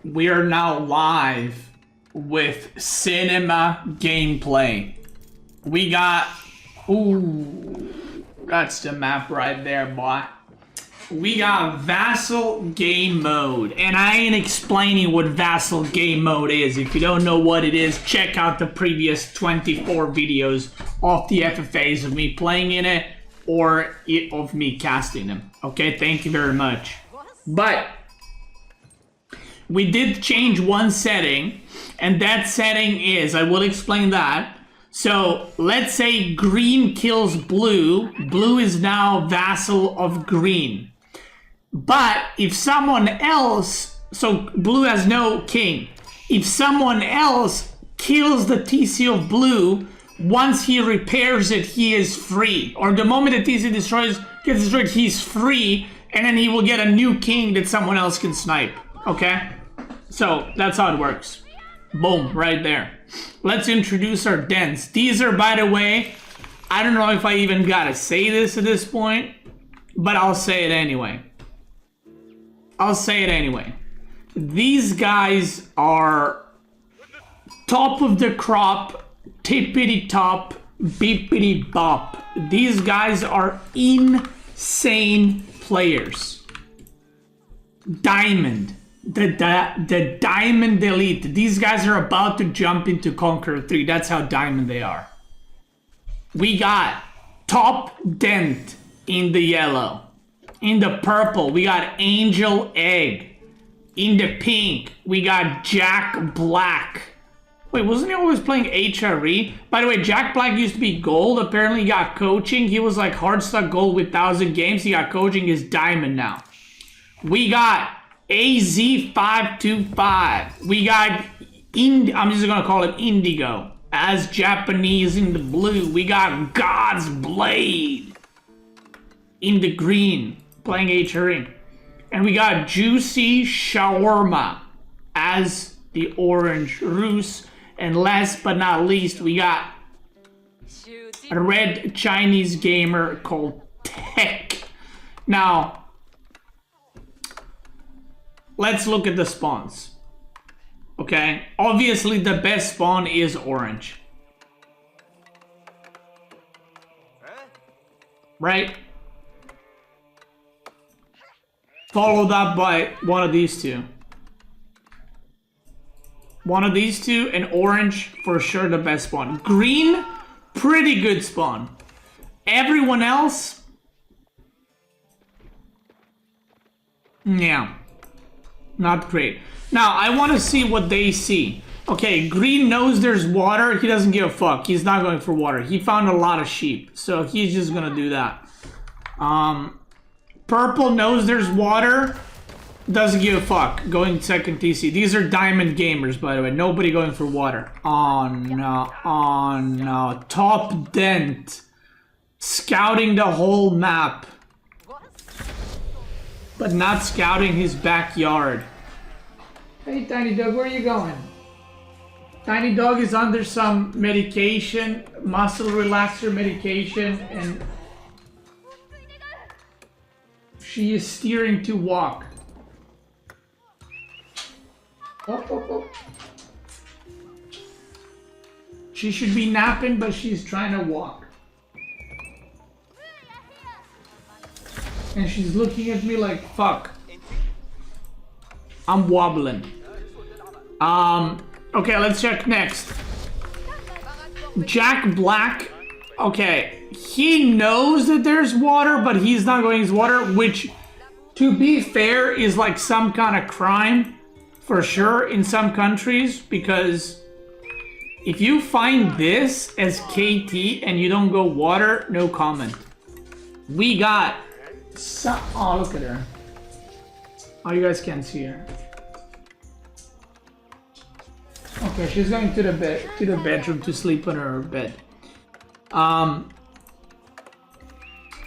We are now live with cinema gameplay. We got... Ooh, that's the map right there, boy. We got Vassal Gamemode, and I ain't explaining what Vassal Gamemode is. If you don't know what it is, check out the previous 24 videos of the FFAs of me playing in it or of me casting them. Okay, thank you very much. But we did change one setting, and that setting is, I will explain that. So let's say green kills blue. Blue is now vassal of green. But if someone else, so blue has no king. If someone else kills the TC of blue, once he repairs it, he is free. Or the moment the TC gets destroyed, he's free, and then he will get a new king that someone else can snipe. Okay? So that's how it works. Boom, right there. Let's introduce our dens. These are, by the way, I don't know if I even gotta say this at this point, but I'll say it anyway. These guys are top of the crop, tippity top, beepity bop. These guys are insane players. Diamond. The Diamond Elite. These guys are about to jump into Conqueror 3. That's how diamond they are. We got Top Dent in the yellow. In the purple, we got Angel Egg. In the pink, we got Jack Black. Wait, wasn't he always playing HRE? By the way, Jack Black used to be gold. Apparently he got coaching. He was like hard stuck gold with 1,000 games. He got coaching. He's diamond now. We got AZ525. We got, I'm just gonna call it Indigo, as Japanese in the blue. We got God's Blade in the green, playing HRE. And we got Juicy Shawarma as the orange Roos. And last but not least, we got a red Chinese gamer called Tech. Now, let's look at the spawns. Okay, obviously the best spawn is orange. Right? Followed up by one of these two. One of these two, and orange for sure the best spawn. Green, pretty good spawn. Everyone else, yeah, not great. Now, I want to see what they see. Okay, green knows there's water. He doesn't give a fuck. He's not going for water. He found a lot of sheep, so he's just gonna do that. Purple knows there's water. Doesn't give a fuck. Going second TC. These are diamond gamers, by the way. Nobody going for water. Oh no. Oh no. Top Dent. Scouting the whole map. But not scouting his backyard. Hey, Tiny Dog, where are you going? Tiny Dog is under some medication, muscle relaxer medication, and she is steering to walk. Oh. She should be napping, but she's trying to walk. And she's looking at me like, fuck. I'm wobbling. Okay, let's check next. Jack Black. Okay, he knows that there's water, but he's not going to use water, which, to be fair, is like some kind of crime, for sure, in some countries, because if you find this as KT and you don't go water, no comment. We got oh, look at her. Oh, you guys can't see her. Okay, she's going to the bedroom to sleep on her bed.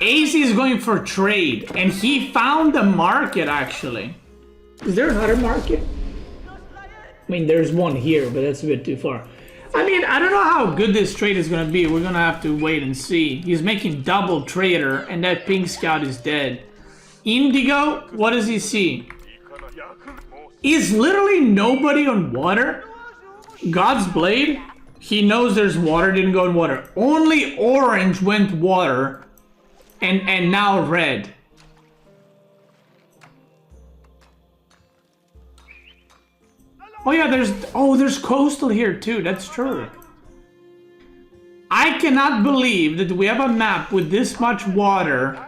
AC is going for trade, and he found the market, actually. Is there another market? I mean, there's one here, but that's a bit too far. I mean, I don't know how good this trade is going to be. We're going to have to wait and see. He's making double trader, and that pink scout is dead. Indigo, what does he see? Is literally nobody on water? God's Blade, he knows there's water, didn't go in water. Only orange went water, and now red. Oh yeah, there's coastal here too, that's true. I cannot believe that we have a map with this much water.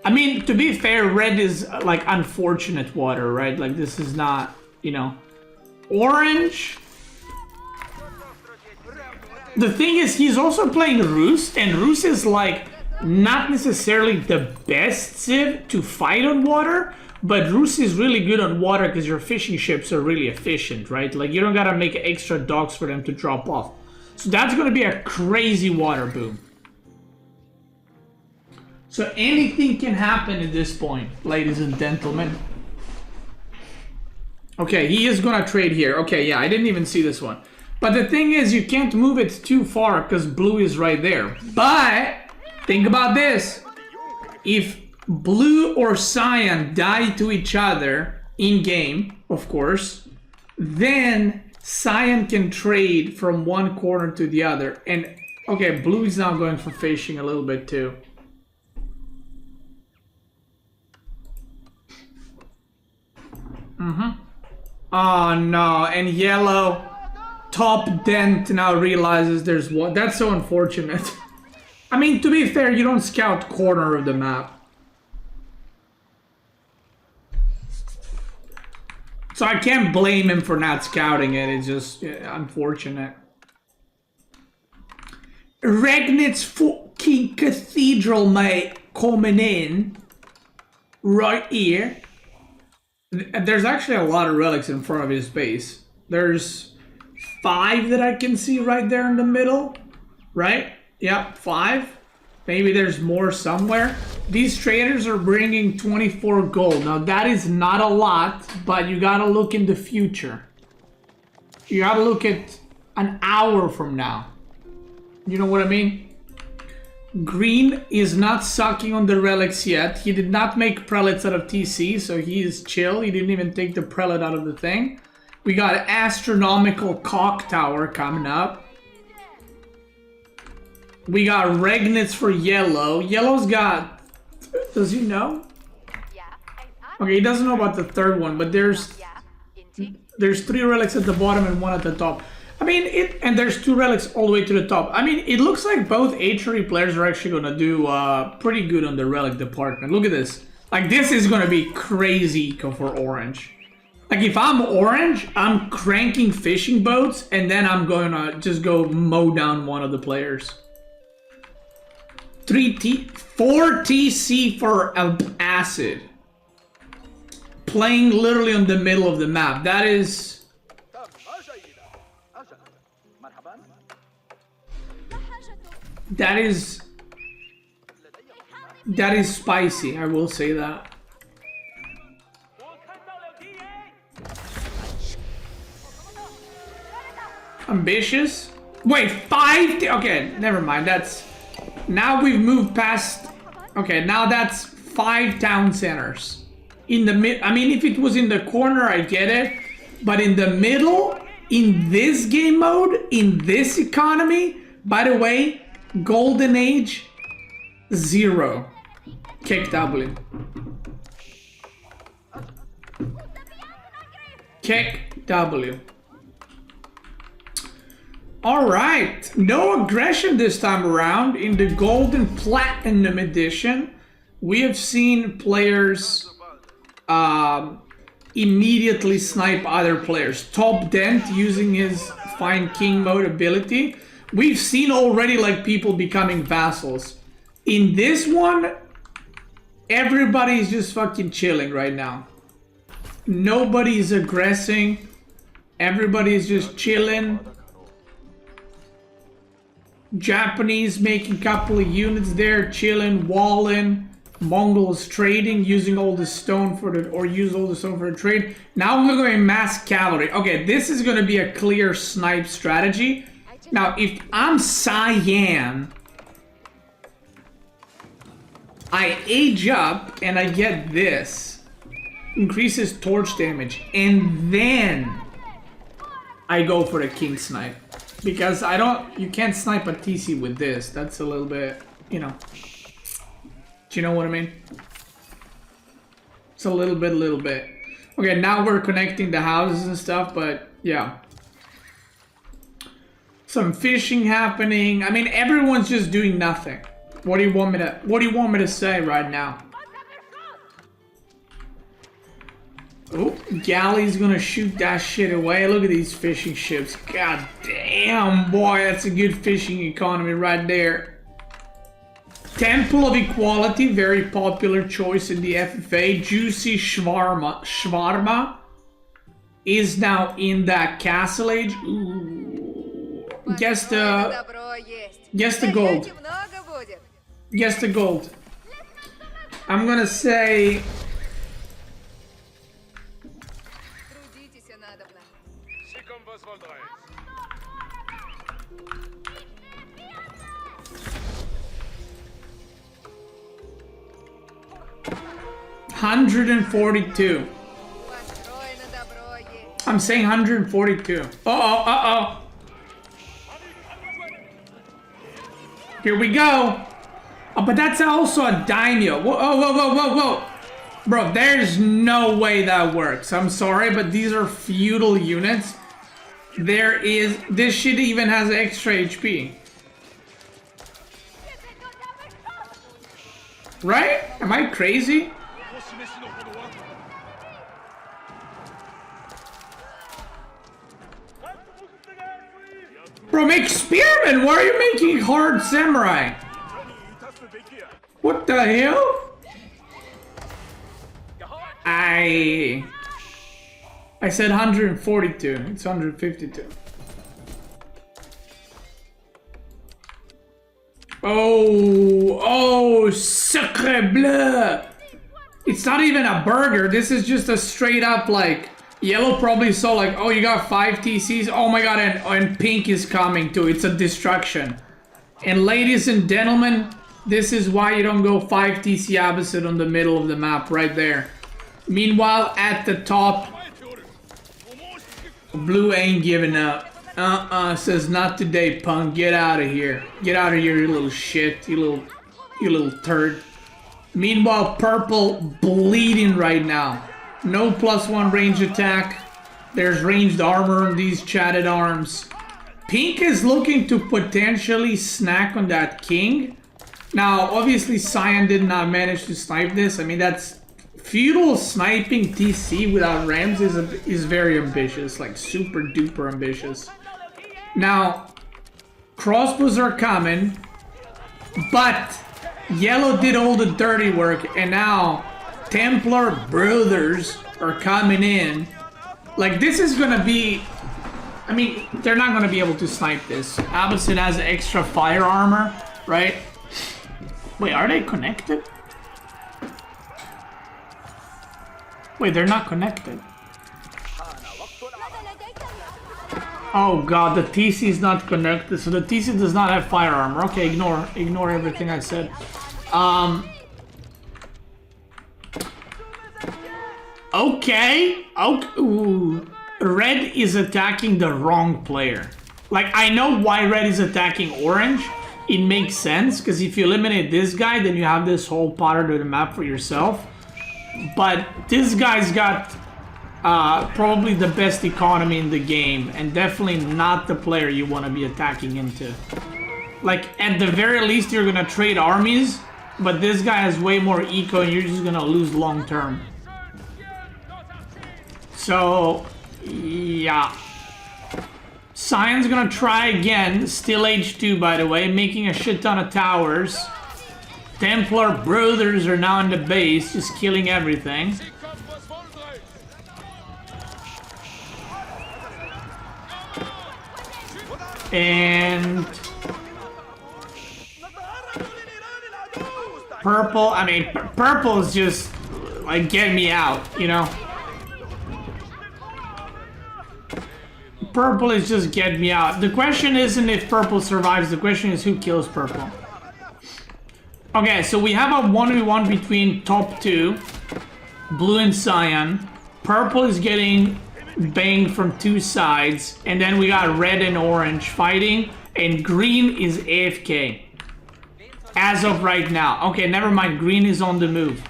I mean, to be fair, red is like unfortunate water, right? Like this is not, you know. Orange. The thing is, he's also playing Rus, and Rus is like not necessarily the best civ to fight on water, but Rus is really good on water because your fishing ships are really efficient, right? Like you don't gotta make extra docks for them to drop off. So that's gonna be a crazy water boom. So anything can happen at this point, ladies and gentlemen. Okay, he is gonna trade here. Okay, yeah, I didn't even see this one. But the thing is, you can't move it too far because blue is right there. But think about this. If blue or cyan die to each other in game, of course, then cyan can trade from one corner to the other. And okay, blue is now going for fishing a little bit too. Oh no, and yellow top dent now realizes there's one. That's so unfortunate. I mean, to be fair, you don't scout corner of the map. So I can't blame him for not scouting it. It's just unfortunate. Regnitz fucking cathedral, mate, coming in right here. There's actually a lot of relics in front of his base. There's 5 that I can see right there in the middle, right? Yep, 5. Maybe there's more somewhere. These traders are bringing 24 gold. Now that is not a lot, but you gotta look in the future. You gotta look at an hour from now. You know what I mean? Green is not sucking on the relics yet. He did not make prelates out of TC, so he is chill. He didn't even take the prelate out of the thing. We got astronomical cock tower coming up. We got Regnitz for yellow. Yellow's got... Does he know? Okay, he doesn't know about the third one, but there's 3 relics at the bottom and 1 at the top. I mean, and there's 2 relics all the way to the top. I mean, it looks like both H3 players are actually gonna do pretty good on the relic department. Look at this. Like, this is gonna be crazy for orange. Like, if I'm orange, I'm cranking fishing boats, and then I'm gonna just go mow down one of the players. 4 TC for acid. Playing literally on the middle of the map. That is... That is spicy, I will say that. Ambitious? Wait, 5? Okay, never mind. That's... Now we've moved past... Okay, now that's 5 town centers. In the mid... I mean, if it was in the corner, I get it. But in the middle, in this game mode, in this economy, by the way, Golden Age, 0. Kick W. Kick W. Alright, no aggression this time around. In the Golden Platinum Edition, we have seen players immediately snipe other players. Top Dent using his Find King mode ability. We've seen already like people becoming vassals. In this one, everybody's just fucking chilling right now. Nobody's aggressing. Everybody's just chilling. Japanese making a couple of units there, chilling, walling. Mongols trading, using all the stone for the, or use all the stone for the trade. Now I'm gonna go in mass cavalry. Okay, this is gonna be a clear snipe strategy. Now, if I'm Cyan, I age up and I get this. increases torch damage, and then I go for the king snipe. Because you can't snipe a TC with this. That's a little bit, you know. Do you know what I mean? It's a little bit. Okay, now we're connecting the houses and stuff, but yeah. Some fishing happening. I mean, everyone's just doing nothing. What do you want me to say right now? Oh, galley's gonna shoot that shit away. Look at these fishing ships. God damn, boy, that's a good fishing economy right there. Temple of Equality, very popular choice in the FFA. Juicy Shawarma is now in that castle age. Ooh. Guess the gold. Guess the gold. I'm gonna say 142. I'm saying 142. Uh-oh. Here we go. Oh, but that's also a daimyo. Whoa. Bro, there's no way that works. I'm sorry, but these are feudal units. This shit even has extra HP. Right? Am I crazy? Bro, make spearmen! Why are you making hard samurai? What the hell? I said 142. It's 152. Oh, sacre bleu! It's not even a burger. This is just a straight up like. Yellow probably saw like, oh, you got 5 TCs. Oh my god, and pink is coming too. It's a destruction. And ladies and gentlemen, this is why you don't go 5 TC opposite on the middle of the map right there. Meanwhile, at the top, blue ain't giving up. Says not today, punk. Get out of here. Get out of here, you little shit. You little turd. Meanwhile, purple bleeding right now. No +1 range attack. There's ranged armor on these chatted arms. Pink is looking to potentially snack on that king. Now, obviously, Cyan did not manage to snipe this. I mean, that's feudal sniping TC without Rams is very ambitious, like super duper ambitious. Now, crossbows are coming, but yellow did all the dirty work, and now Templar brothers are coming in. Like, this is gonna be... I mean, they're not gonna be able to snipe this. Abbasid has extra fire armor, right? Wait, are they connected? Wait, they're not connected. Oh god, the TC is not connected, so the TC does not have fire armor. Okay, ignore everything I said. Okay. Ooh. Red is attacking the wrong player. Like, I know why red is attacking orange. It makes sense, because if you eliminate this guy, then you have this whole part of the map for yourself. But this guy's got probably the best economy in the game, and definitely not the player you want to be attacking into. Like, at the very least, you're going to trade armies, but this guy has way more eco, and you're just going to lose long term. So, yeah. Cyan's gonna try again. Still H2, by the way, making a shit ton of towers. Templar brothers are now in the base, just killing everything. And purple, I mean, purple is just like, get me out, you know? Purple is just get me out. The question isn't if purple survives, the question is who kills purple. Okay, so we have a 1v1 between top two. Blue and cyan. Purple is getting banged from two sides. And then we got red and orange fighting. And green is AFK. As of right now. Okay, never mind. Green is on the move.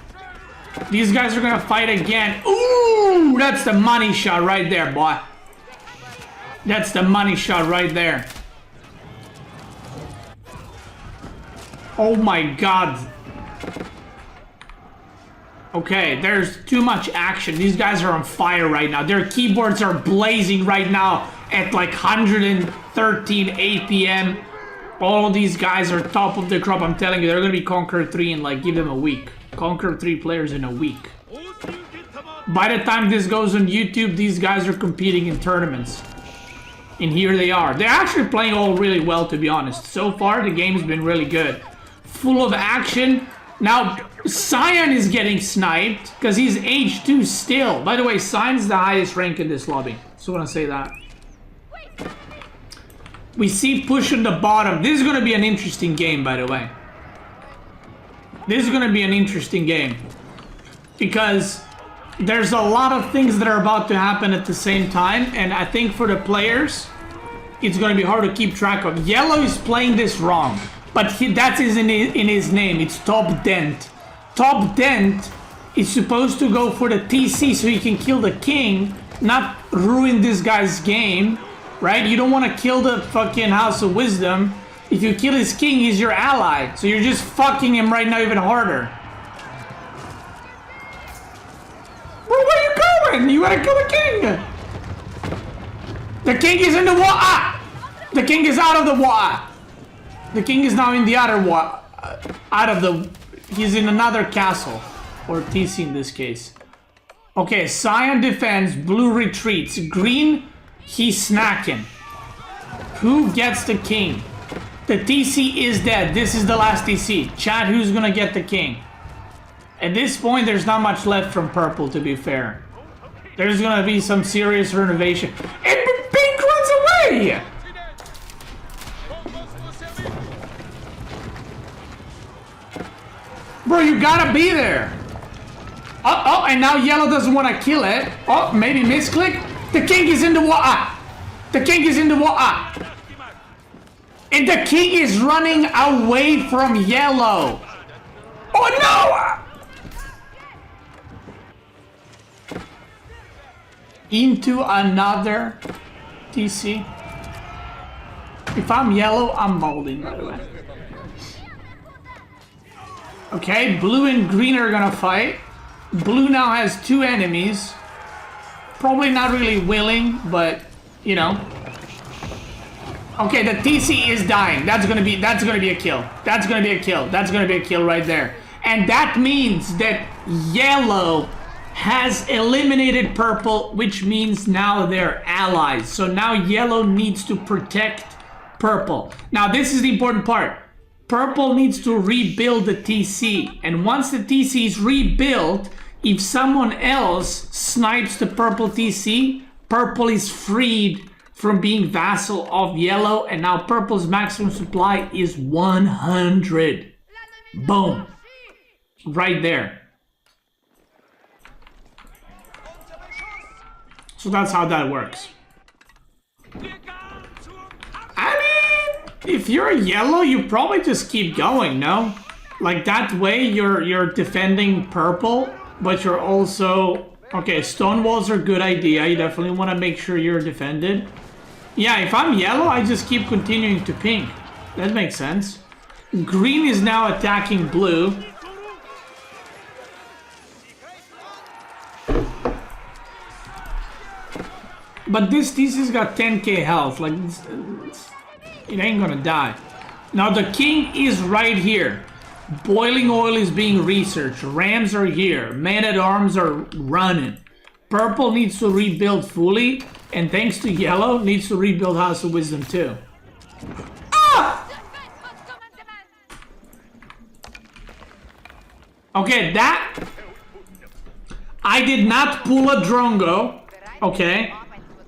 These guys are gonna fight again. Ooh, that's the money shot right there, boy. That's the money shot right there. Oh my god. Okay, there's too much action. These guys are on fire right now. Their keyboards are blazing right now at like 113 APM. All of these guys are top of the crop. I'm telling you, they're gonna be Conqueror 3 in like, give them a week. Conqueror 3 players in a week. By the time this goes on YouTube, these guys are competing in tournaments. And here they are. They're actually playing all really well, to be honest. So far, the game's been really good. Full of action. Now, Cyan is getting sniped because he's H2 still. By the way, Cyan's the highest rank in this lobby. So I want to say that. We see push on the bottom. This is going to be an interesting game, by the way. This is going to be an interesting game. Because there's a lot of things that are about to happen at the same time. And I think for the players, it's going to be hard to keep track of. Yellow is playing this wrong. But that is in his name. It's Top Dent. Top Dent is supposed to go for the TC so he can kill the king, not ruin this guy's game, right? You don't want to kill the fucking House of Wisdom. If you kill his king, he's your ally. So you're just fucking him right now even harder. Bro, where are you going? You want to kill the king? The king is in the water. The king is out of the water. The king is now in the other he's in another castle. Or TC in this case. Okay, cyan defends, blue retreats. Green, he's snacking. Who gets the king? The TC is dead. This is the last TC. Chat, who's gonna get the king? At this point, there's not much left from purple, to be fair. There's gonna be some serious renovation. And pink runs away! Bro, you gotta be there. Oh, and now yellow doesn't want to kill it. Oh, maybe misclick. The king is in the water. The king is in the water. And the king is running away from yellow. Oh no! Into another TC. If I'm yellow, I'm balding, by the way. Okay, blue and green are gonna fight. Blue now has two enemies. Probably not really willing, but you know. Okay, the TC is dying. That's gonna be a kill. That's gonna be a kill. That's gonna be a kill right there. And that means that yellow has eliminated purple, which means now they're allies. So now yellow needs to protect purple. Now this is the important part. Purple needs to rebuild the TC, and once the TC is rebuilt, if someone else snipes the purple TC, purple is freed from being vassal of yellow, and now purple's maximum supply is 100. Boom. Right there. So that's how that works. I mean, if you're yellow, you probably just keep going, no? Like that way you're defending purple, but you're also... Okay, stone walls are a good idea. You definitely want to make sure you're defended. Yeah, if I'm yellow, I just keep continuing to pink. That makes sense. Green is now attacking blue. But this TC's got 10k health. Like, it ain't gonna die. Now the king is right here. Boiling oil is being researched. Rams are here. Men-at-arms are running. Purple needs to rebuild fully. And thanks to yellow, needs to rebuild House of Wisdom too. Ah! Okay, that... I did not pull a drongo. Okay.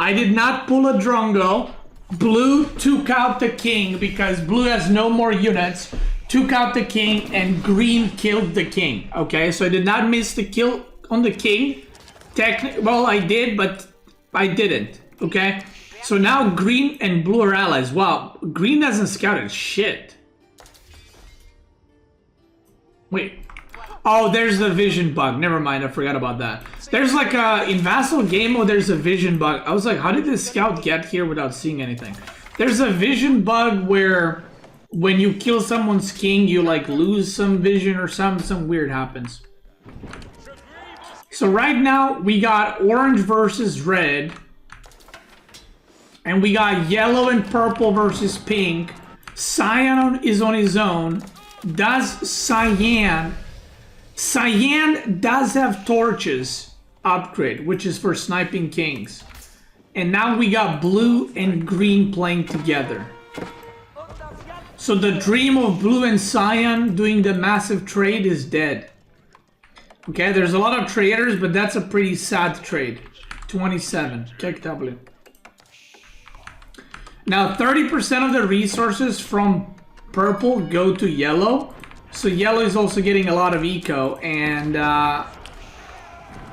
I did not pull a drongo. Blue took out the king because blue has no more units. Took out the king and green killed the king. Okay, so I did not miss the kill on the king. Well, I did, but I didn't. Okay. So now green and blue are allies. Wow, green hasn't scouted shit. Wait. Oh, there's the vision bug. Never mind, I forgot about that. There's like in Vassal Gamemode, there's a vision bug. I was like, how did this scout get here without seeing anything? There's a vision bug where when you kill someone's king, you like lose some vision or some weird happens. So right now, we got orange versus red. And we got yellow and purple versus pink. Cyan is on his own. Does Cyan does have torches upgrade, which is for sniping kings. And now we got blue and green playing together. So the dream of blue and cyan doing the massive trade is dead. Okay, there's a lot of traders, but that's a pretty sad trade. 27. Check W. Now 30% of the resources from purple go to yellow. So yellow is also getting a lot of eco, and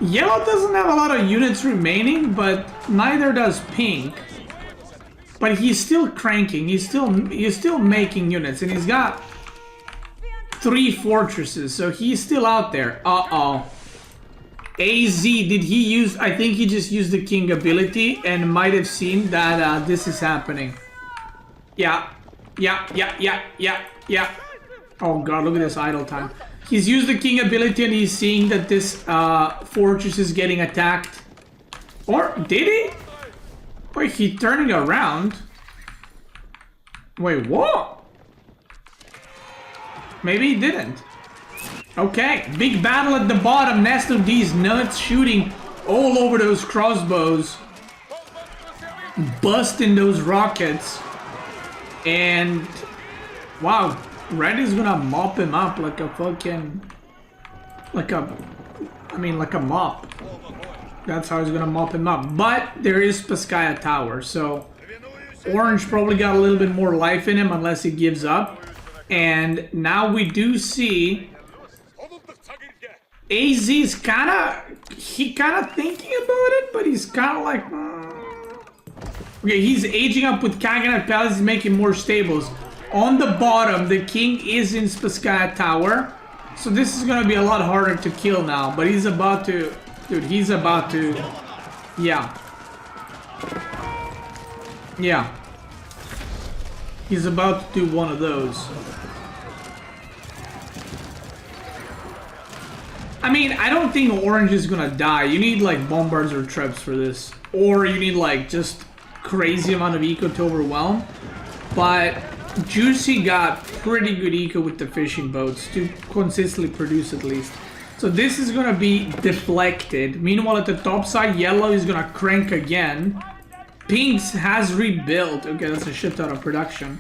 yellow doesn't have a lot of units remaining, but neither does pink. But he's still cranking. He's still making units, and he's got 3 fortresses, so he's still out there. Uh-oh. AZ, did he use... I think he just used the king ability and might have seen that this is happening. Yeah. Oh god, look at this idle time. He's used the king ability and he's seeing that this fortress is getting attacked. Or, did he? Wait, he turning around? Wait, what? Maybe he didn't. Okay, big battle at the bottom. Nest of these nuts shooting all over those crossbows. Busting those rockets. And, wow, red is gonna mop him up like a fucking... like a mop. That's how he's gonna mop him up. But there is Beastyqt Tower, so orange probably got a little bit more life in him unless he gives up. And now we do see AZ's kinda thinking about it, but he's kinda like okay, he's aging up with Kaganat Palace, he's making more stables. On the bottom, the king is in Beastyqt Tower. So this is gonna be a lot harder to kill now, but he's about to... Dude, he's about to... Yeah. Yeah. He's about to do one of those. I mean, I don't think orange is gonna die. You need like bombards or traps for this. Or you need like just crazy amount of eco to overwhelm. But Juicy got pretty good eco with the fishing boats to consistently produce at least. So this is gonna be deflected. Meanwhile, at the top side, yellow is gonna crank again. Pinks has rebuilt. Okay, that's a shit ton of production.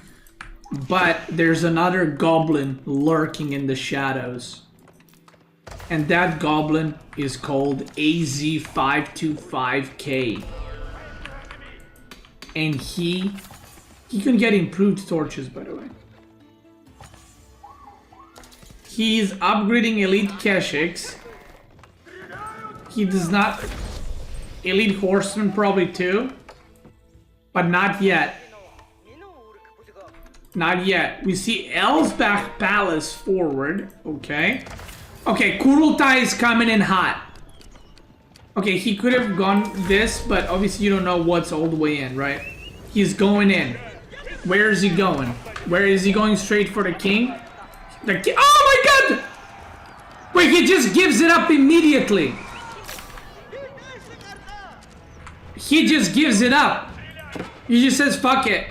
But there's another goblin lurking in the shadows. And that goblin is called AZ525K. And he can get improved torches, by the way. He's upgrading elite Keshiks. He does not... Elite Horseman probably too. But not yet. Not yet. We see Elsbach Palace forward. Okay. Okay, Kurultai is coming in hot. Okay, he could have gone this, but obviously you don't know what's all the way in, right? He's going in. Where is he going? Where is he going? Straight for the king? The king. Oh my god! Wait, he just gives it up immediately. He just gives it up. He just says, fuck it.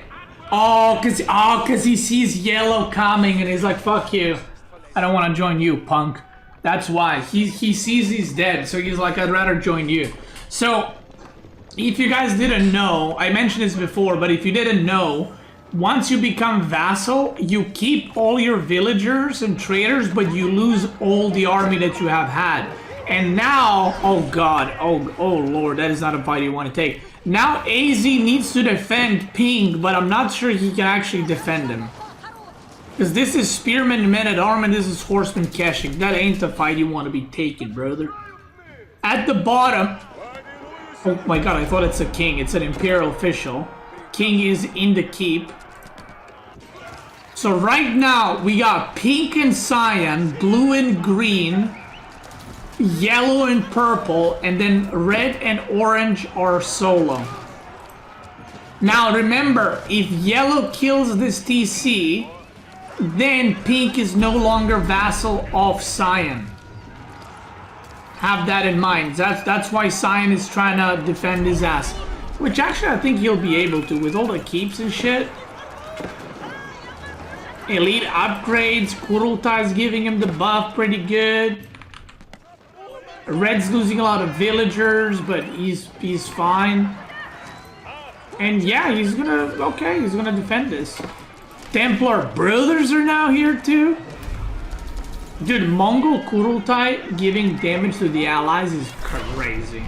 Oh, cause he sees yellow coming and he's like, fuck you. I don't want to join you, punk. That's why. He sees he's dead, so he's like, I'd rather join you. So, if you guys didn't know, I mentioned this before, but if you didn't know, once you become vassal, you keep all your villagers and traders, but you lose all the army that you have had. And now, oh god, oh lord, that is not a fight you want to take. Now AZ needs to defend Pink, but I'm not sure he can actually defend him. Because this is Spearman, Men at Arm, and this is Horseman Keshik. That ain't the fight you want to be taking, brother. At the bottom... Oh my god, I thought it's a king. It's an imperial official. King is in the keep. So right now, we got pink and cyan, blue and green, yellow and purple, and then red and orange are solo. Now remember, if yellow kills this TC, then pink is no longer vassal of cyan. Have that in mind. That's why cyan is trying to defend his ass. Which actually I think he'll be able to with all the keeps and shit. Elite upgrades. Kurultai is giving him the buff pretty good. Red's losing a lot of villagers, but he's fine. And yeah, he's gonna defend this. Templar brothers are now here too. Dude, Mongol Kurultai giving damage to the allies is crazy.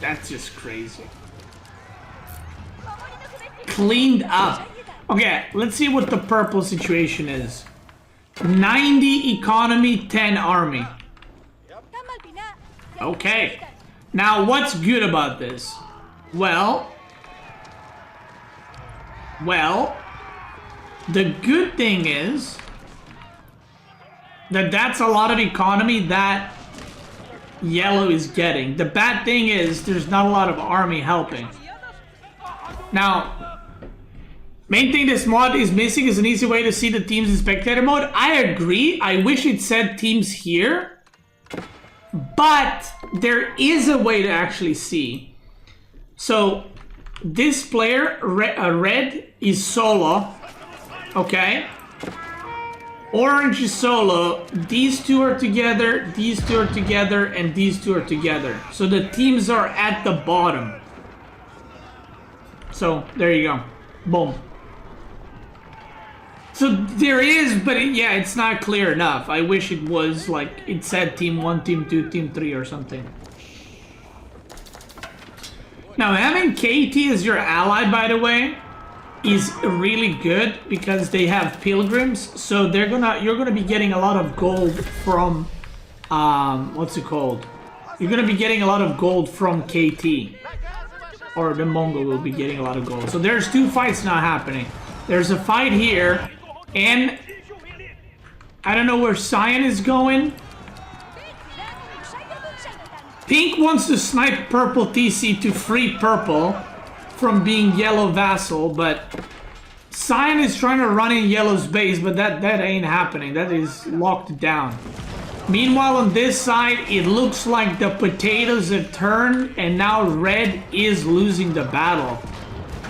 That's just crazy. Cleaned up. Okay, let's see what the purple situation is. 90 economy, 10 army. Okay. Now, what's good about this? Well, the good thing is that's a lot of economy that yellow is getting. The bad thing is there's not a lot of army helping. Now, main thing this mod is missing is an easy way to see the teams in spectator mode. I agree. I wish it said teams here. But there is a way to actually see. So, this player, red, is solo. Okay? Orange is solo. These two are together, these two are together, and these two are together. So the teams are at the bottom. So, there you go. Boom. So there is, but yeah, it's not clear enough. I wish it was like, it said team 1, team 2, team 3 or something. Now having KT as your ally, by the way, is really good because they have pilgrims. So you're gonna be getting a lot of gold from, what's it called? You're gonna be getting a lot of gold from KT. Or the Mongol will be getting a lot of gold. So there's two fights now happening. There's a fight here. And I don't know where cyan is going. Pink wants to snipe purple TC to free purple from being yellow vassal, but cyan is trying to run in yellow's base, but that ain't happening. That is locked down. Meanwhile, on this side, it looks like the potatoes have turned, and now red is losing the battle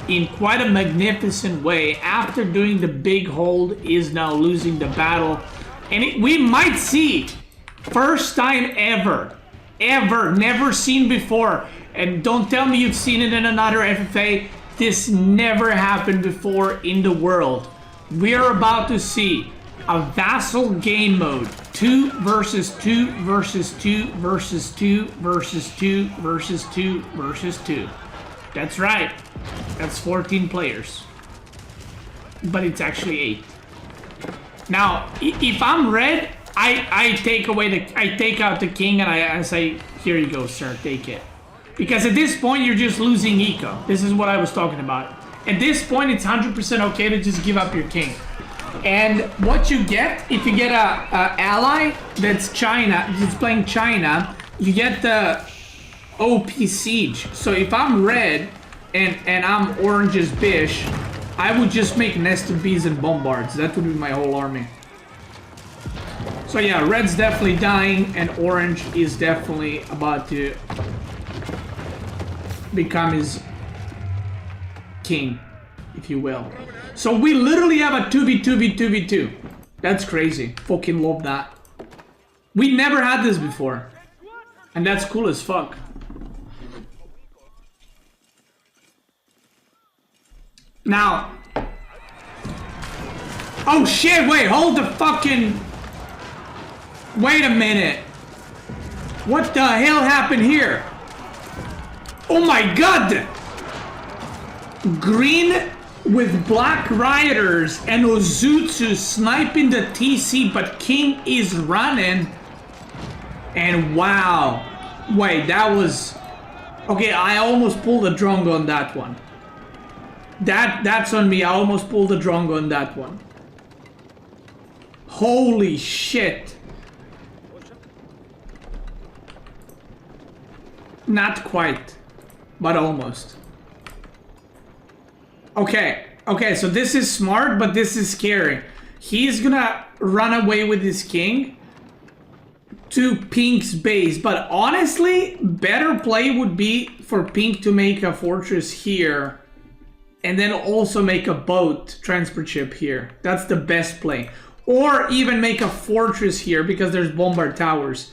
in quite a magnificent way. After doing the big hold, is now losing the battle. And we might see, first time ever, never seen before. And don't tell me you've seen it in another FFA. This never happened before in the world. We are about to see a vassal game mode. 2 versus 2 versus 2 versus 2 versus 2 versus 2 versus 2. That's right. That's 14 players. But it's actually 8. Now, if I'm red, I take out the king and I say, here you go, sir, take it. Because at this point, you're just losing eco. This is what I was talking about. At this point, it's 100% okay to just give up your king. And what you get, if you get a ally that's China, that's playing China, you get the OP siege. So if I'm red and I'm orange's bish, I would just make nested bees and bombards. That would be my whole army. So yeah, red's definitely dying and orange is definitely about to become his king, if you will. So we literally have a 2v2v2v2. That's crazy. Fucking love that. We never had this before. And that's cool as fuck. Now. Oh shit, wait, hold the fucking... Wait a minute. What the hell happened here? Oh my god! Green with black rioters and Ozutsu sniping the TC, but King is running. And wow. Wait, that was... Okay, I almost pulled a drongo on that one. That's on me. I almost pulled a drongo on that one. Holy shit. Not quite, but almost. Okay, so this is smart, but this is scary. He's gonna run away with his king to Pink's base, but honestly, better play would be for Pink to make a fortress here and then also make a boat transport ship here. That's the best play. Or even make a fortress here because there's bombard towers.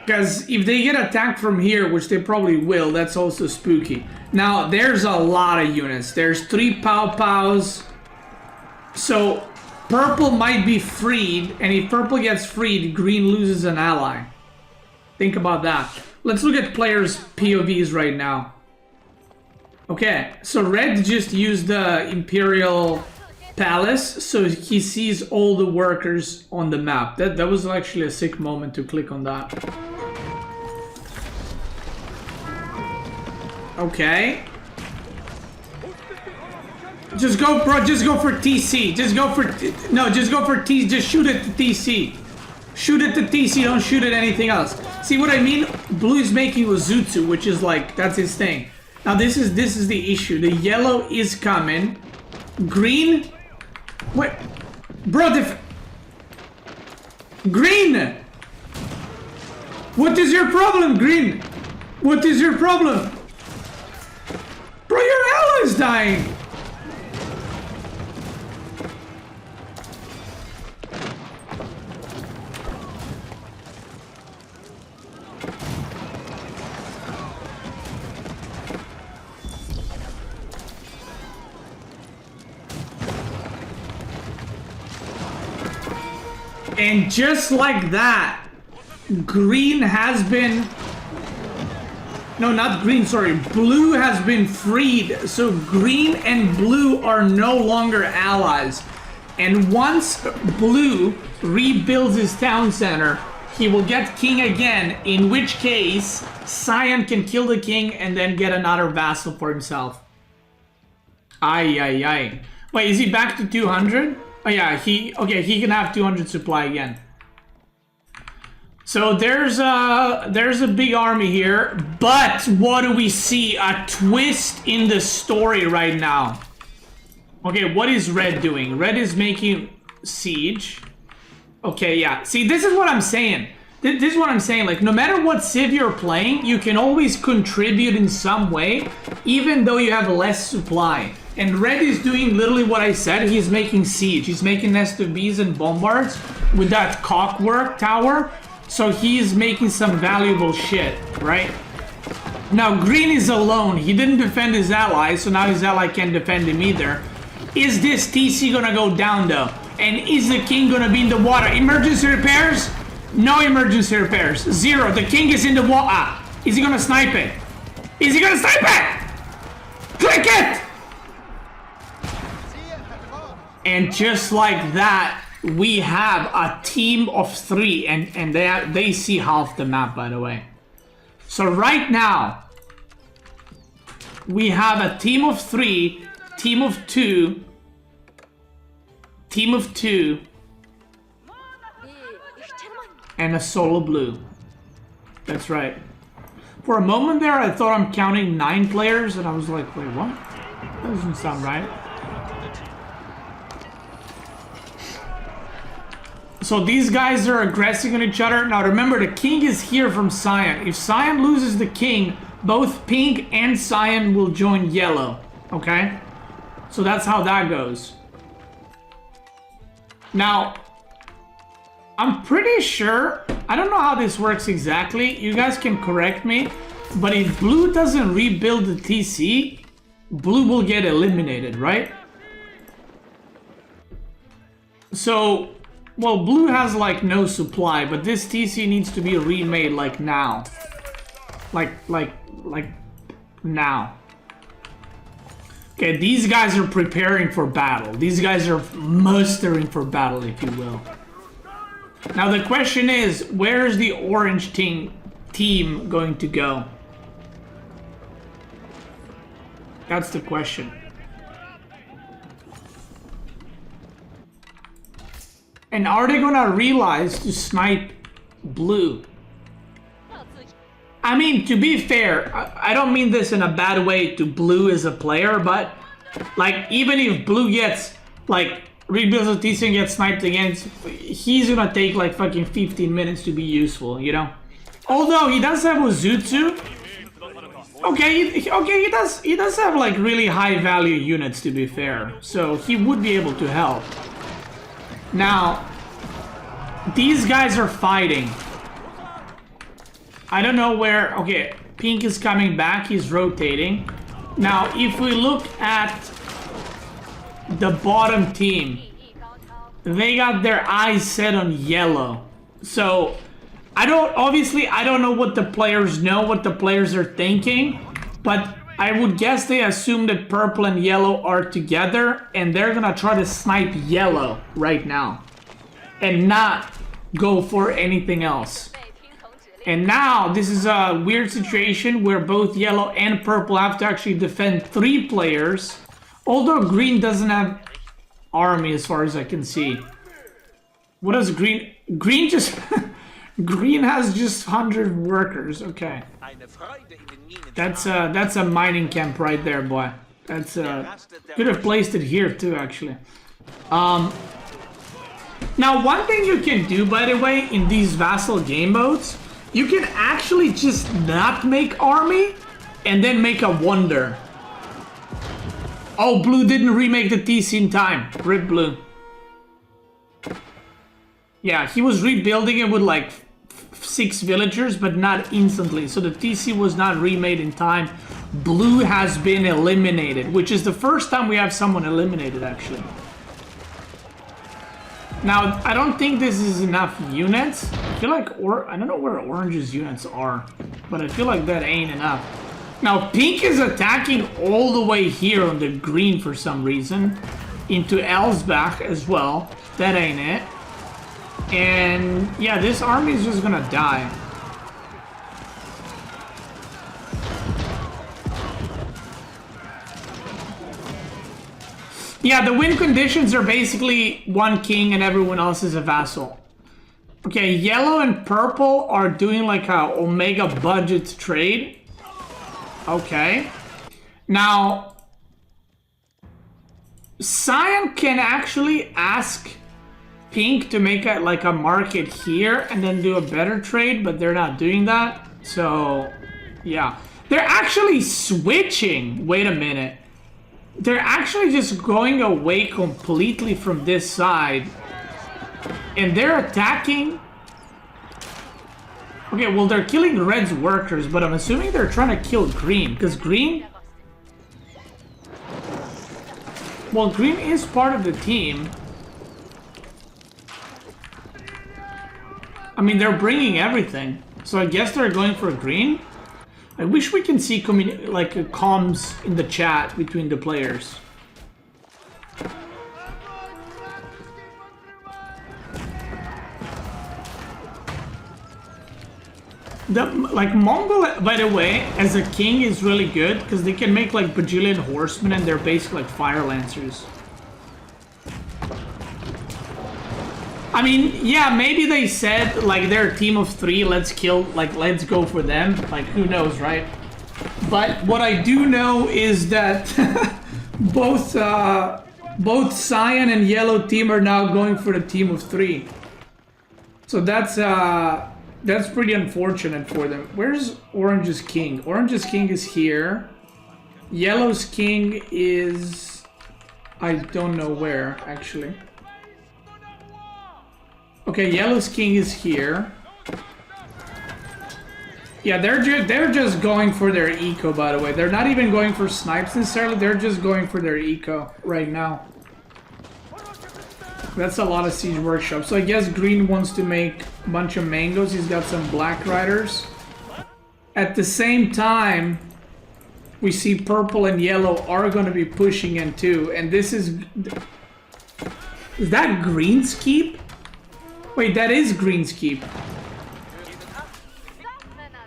Because if they get attacked from here, which they probably will, that's also spooky. Now, there's a lot of units. There's 3 pow-pows. So, purple might be freed, and if purple gets freed, green loses an ally. Think about that. Let's look at players' POVs right now. Okay, so red just used the Imperial Palace, so he sees all the workers on the map. That was actually a sick moment to click on that. Okay. Just go, bro. Just go for TC. Just go for... No, just go for T. Just shoot at the TC. Shoot at the TC. Don't shoot at anything else. See what I mean? Blue is making Ozutsu, which is like... That's his thing. Now, this is the issue. The yellow is coming. Green... What? Bro, Green! What is your problem, Green? What is your problem? Bro, your ally is dying! And just like that, green has been... No, not green, sorry. Blue has been freed. So green and blue are no longer allies. And once blue rebuilds his town center, he will get king again, in which case Cyan can kill the king and then get another vassal for himself. Ay, ay, ay. Wait, is he back to 200? Oh yeah, he can have 200 supply again. So there's a big army here, but what do we see? A twist in the story right now. Okay, what is red doing? Red is making siege. Okay, yeah. See, this is what I'm saying. This is what I'm saying. Like, no matter what civ you're playing, you can always contribute in some way, even though you have less supply. And red is doing literally what I said. He's making siege. He's making nest of bees and bombards with that cockwork tower. So he's making some valuable shit, right? Now, green is alone. He didn't defend his ally, so now his ally can't defend him either. Is this TC gonna go down, though? And is the king gonna be in the water? Emergency repairs? No emergency repairs. 0. The king is in the water. Ah, is he gonna snipe it? Is he gonna snipe it? Click it! And just like that, we have a team of 3, and they see half the map, by the way. So right now, we have a team of 3, team of 2, team of 2, and a solo blue. That's right. For a moment there, I thought I'm counting 9 players, and I was like, wait, what? That doesn't sound right. So these guys are aggressing on each other. Now remember, the king is here from Cyan. If Cyan loses the king, both pink and Cyan will join yellow. Okay? So that's how that goes. Now, I'm pretty sure, I don't know how this works exactly. You guys can correct me. But if blue doesn't rebuild the TC, blue will get eliminated, right? So... Well, blue has, like, no supply, but this TC needs to be remade, like, now. Like, now. Okay, these guys are preparing for battle. These guys are mustering for battle, if you will. Now the question is, where is the orange team going to go? That's the question. And are they gonna realize to snipe blue? I mean, to be fair, I don't mean this in a bad way to blue as a player, but like, even if blue gets, like, rebuilds of TC and gets sniped against, he's gonna take like fucking 15 minutes to be useful, you know? Although he does have Ozutsu. Okay, he does have like really high value units, to be fair. So he would be able to help. Now, these guys are fighting. I don't know where... Okay, pink is coming back. He's rotating. Now, if we look at the bottom team, they got their eyes set on yellow. So, I don't know what the players know, what the players are thinking, but I would guess they assume that purple and yellow are together, and they're gonna try to snipe yellow right now and not go for anything else. And now this is a weird situation where both yellow and purple have to actually defend 3 players, although green doesn't have army as far as I can see. What does green just green has just 100 workers. Okay, that's a mining camp right there, boy. That's could have placed it here too, actually. Now, one thing you can do, by the way, in these Vassal game modes, you can actually just not make army and then make a wonder. Oh, blue didn't remake the TC in time. Rip blue. Yeah, he was rebuilding it with like 6 villagers, but not instantly. So the TC was not remade in time. Blue has been eliminated, which is the first time we have someone eliminated, actually. Now, I don't think this is enough units. I feel like, I don't know where orange's units are, but I feel like that ain't enough. Now, pink is attacking all the way here on the green for some reason. Into Elsbach as well. That ain't it. And yeah, this army is just gonna die. Yeah, the win conditions are basically 1 king and everyone else is a vassal. Okay, yellow and purple are doing like a Omega budget trade. Okay. Now, Cyan can actually ask pink to make a, like a market here and then do a better trade, but they're not doing that. So, yeah. They're actually switching. Wait a minute. They're actually just going away completely from this side. And they're attacking... Okay, well, they're killing red's workers, but I'm assuming they're trying to kill green. Because green... Well, green is part of the team. I mean, they're bringing everything. So I guess they're going for green. I wish we can see like comms in the chat between the players. Like Mongol, by the way, as a king is really good because they can make like bajillion horsemen and they're basically like fire lancers. I mean, yeah, maybe they said, like, they're a team of 3, let's go for them. Like, who knows, right? But what I do know is that both Cyan and Yellow team are now going for the team of 3. So that's pretty unfortunate for them. Where's Orange's king? Orange's king is here. Yellow's king is... I don't know where, actually. Okay, Yellow's king is here. Yeah, they're just going for their eco, by the way. They're not even going for snipes necessarily. They're just going for their eco right now. That's a lot of siege workshops. So I guess green wants to make a bunch of mangoes. He's got some black riders. At the same time, we see purple and yellow are going to be pushing in too. And this is... Is that green's keep? Wait, that is green's keep.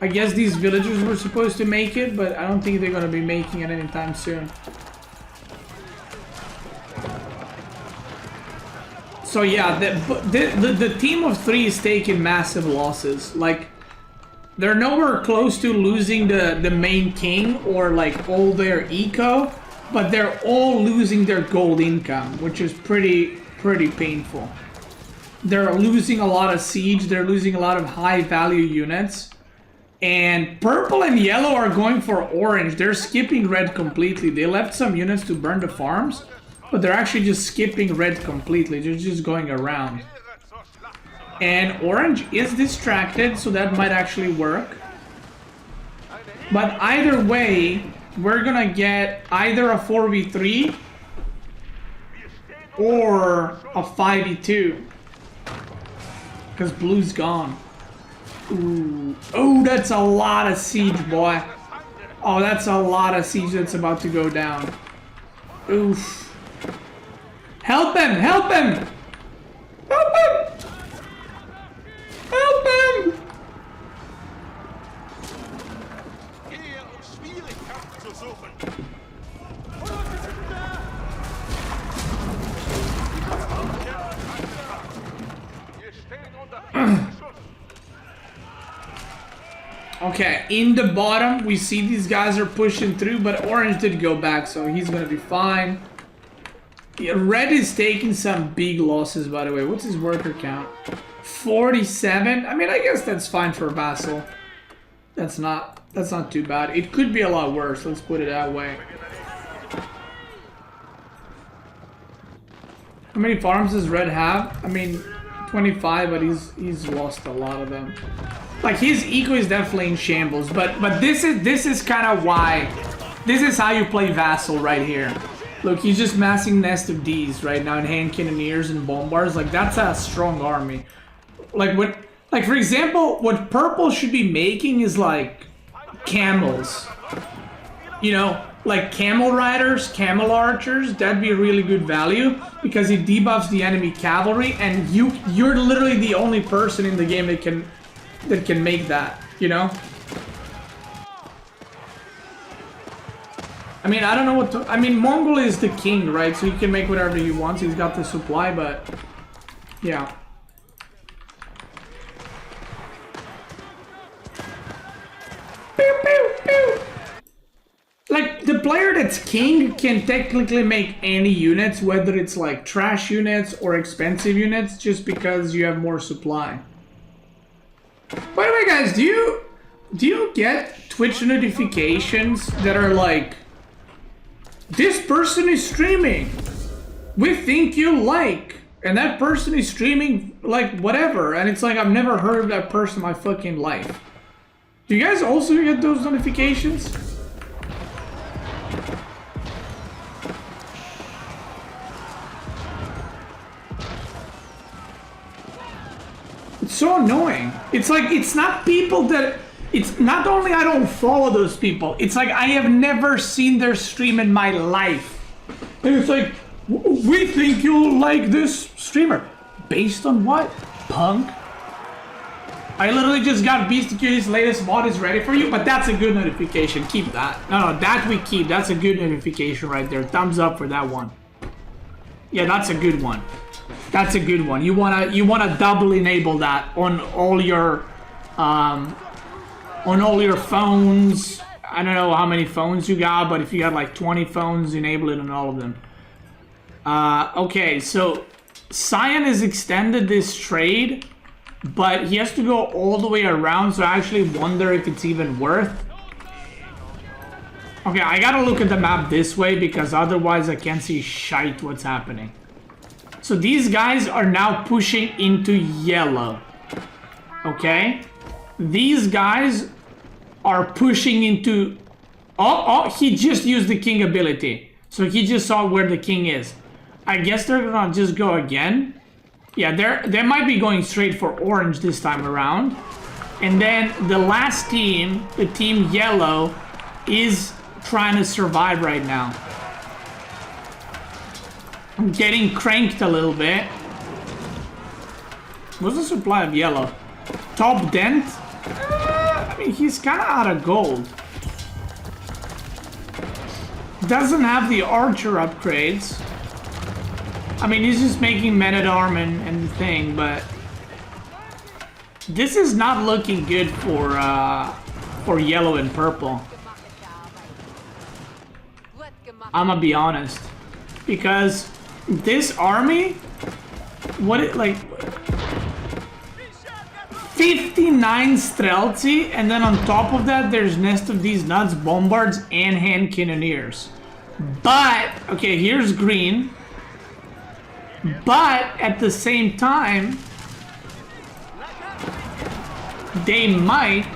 I guess these villagers were supposed to make it, but I don't think they're gonna be making it anytime soon. So yeah, the team of 3 is taking massive losses. Like, they're nowhere close to losing the main king or like all their eco, but they're all losing their gold income, which is pretty painful. They're losing a lot of siege, they're losing a lot of high value units. And purple and yellow are going for orange. They're skipping red completely. They left some units to burn the farms, but they're actually just skipping red completely. They're just going around. And orange is distracted, so that might actually work. But either way, we're gonna get either a 4v3 or a 5v2. Because blue's gone. Ooh. Oh, that's a lot of siege, boy. Oh, that's a lot of siege that's about to go down. Oof. Help him! Help him! Help him! Help him! Okay, in the bottom, we see these guys are pushing through, but orange did go back, so he's gonna be fine. Yeah, red is taking some big losses, by the way. What's his worker count? 47? I mean, I guess that's fine for Vassal. That's not too bad. It could be a lot worse, let's put it that way. How many farms does red have? I mean, 25, but he's lost a lot of them. Like, his eco is definitely in shambles, but this is kind of why. This is how you play Vassal right here. Look, he's just massing Nest of D's right now, and hand cannoneers and bombards. Like, that's a strong army. Like, for example, what purple should be making is like camels. You know, like camel riders, camel archers. That'd be a really good value because it debuffs the enemy cavalry, and you're literally the only person in the game that can make that, you know? I mean, I don't know what to... I mean, Mongol is the king, right? So he can make whatever he wants. He's got the supply, but... yeah. Pew, pew, pew. Like, the player that's king can technically make any units, whether it's like trash units or expensive units, just because you have more supply. By the way, guys, do you get Twitch notifications that are like, this person is streaming, we think you like, and that person is streaming like whatever, and it's like, I've never heard of that person in my fucking life. Do you guys also get those notifications? It's so annoying. It's like, it's not people that... It's not only I don't follow those people, it's like I have never seen their stream in my life. And it's like, we think you'll like this streamer. Based on what? Punk? I literally just got Beastyqt's latest mod is ready for you, but that's a good notification. Keep that. No, that we keep. That's a good notification right there. Thumbs up for that one. Yeah, that's a good one. That's a good one. You wanna double enable that on all your phones. I don't know how many phones you got, but if you got like 20 phones, enable it on all of them. Okay, so Cyan has extended this trade, but he has to go all the way around, so I actually wonder if it's even worth. Okay, I gotta look at the map this way because otherwise I can't see shite what's happening. So these guys are now pushing into yellow. Okay? These guys are pushing into... Oh, he just used the king ability. So he just saw where the king is. I guess they're gonna just go again. Yeah, they might be going straight for orange this time around. And then the last team, the team yellow, is trying to survive right now. I'm getting cranked a little bit. What's the supply of yellow? Top dent? I mean, he's kind of out of gold. Doesn't have the archer upgrades. I mean, he's just making men-at-arm and the thing, but this is not looking good for yellow and purple. I'm gonna be honest, because this army, what it like 59 Streltsy, and then on top of that there's Nest of These Nuts, Bombards, and Hand Cannoneers. But okay, here's green. But at the same time, they might